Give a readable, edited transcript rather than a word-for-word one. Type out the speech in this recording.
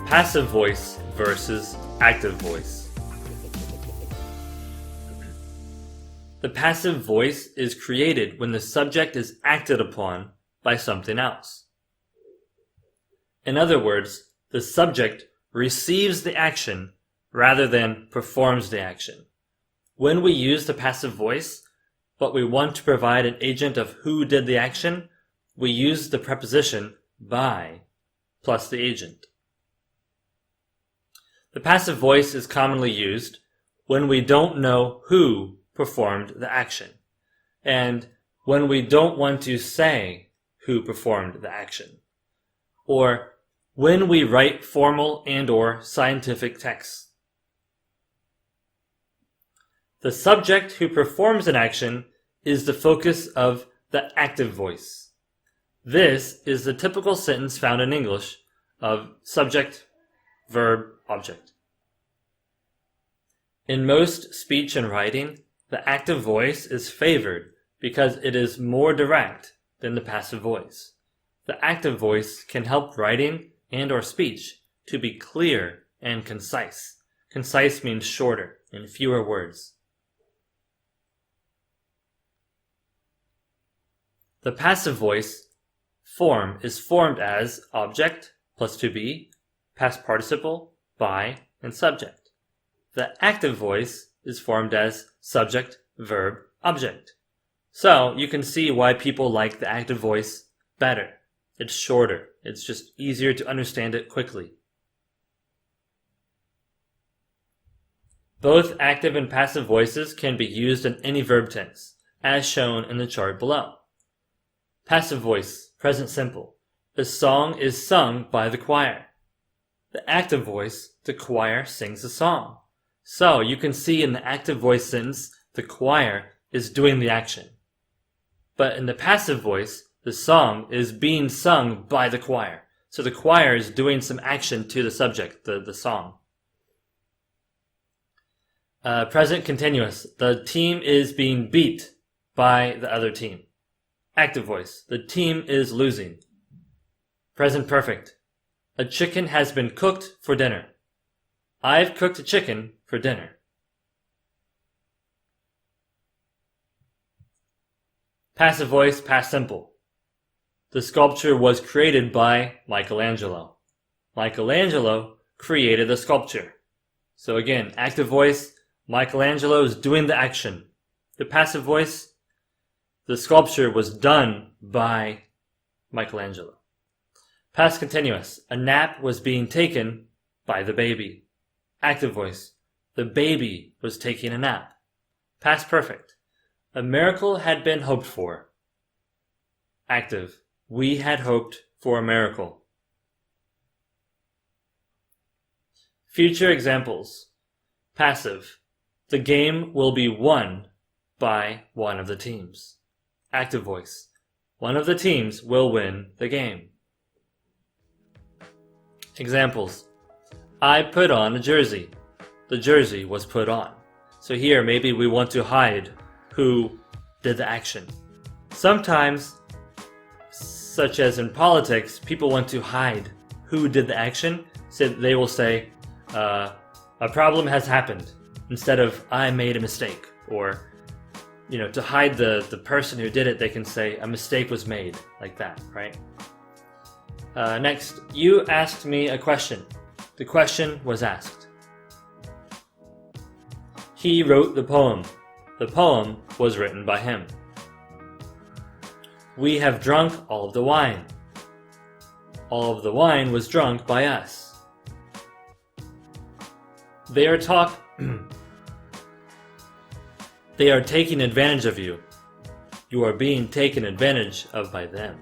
Passive voice versus active voice. The passive voice is created when the subject is acted upon by something else. In other words, the subject receives the action rather than performs the action. When we use the passive voice, but we want to provide an agent of who did the action, we use the preposition by plus the agent. The passive voice is commonly used when we don't know who performed the action, and when we don't want to say who performed the action, or when we write formal and/or scientific texts. The subject who performs an action is the focus of the active voice. This is the typical sentence found in English of subject, verb, object. In most speech and writing, the active voice is favored because it is more direct than the passive voice. The active voice can help writing and/or speech to be clear and concise. Concise means shorter and fewer words. The passive voice form is formed as object plus to be, past participle, by, and subject. The active voice is formed as subject, verb, object. So you can see why people like the active voice better. It's shorter. It's just easier to understand it quickly. Both active and passive voices can be used in any verb tense, as shown in the chart below. Passive voice, present simple. The song is sung by the choir. The active voice, the choir sings the song. So you can see in the active voice sentence, the choir is doing the action. But in the passive voice, the song is being sung by the choir. So the choir is doing some action to the subject, the song. Present continuous. The team is being beat by the other team. Active voice. The team is losing. Present perfect. A chicken has been cooked for dinner. I've cooked a chicken for dinner. Passive voice, past simple. The sculpture was created by Michelangelo. Michelangelo created the sculpture. So again, active voice, Michelangelo is doing the action. The passive voice, the sculpture was done by Michelangelo. Past continuous. A nap was being taken by the baby. Active voice. The baby was taking a nap. Past perfect. A miracle had been hoped for. Active. We had hoped for a miracle. Future examples. Passive. The game will be won by one of the teams. Active voice. One of the teams will win the game. Examples. I put on a jersey. The jersey was put on. So here maybe we want to hide who did the action. Sometimes, such as in politics, people want to hide who did the action. So they will say, a problem has happened, instead of I made a mistake. Or, to hide the person who did it, they can say a mistake was made, like that, right? Next, you asked me a question. The question was asked. He wrote the poem. The poem was written by him. We have drunk all of the wine. All of the wine was drunk by us. They are taking advantage of you. You are being taken advantage of by them.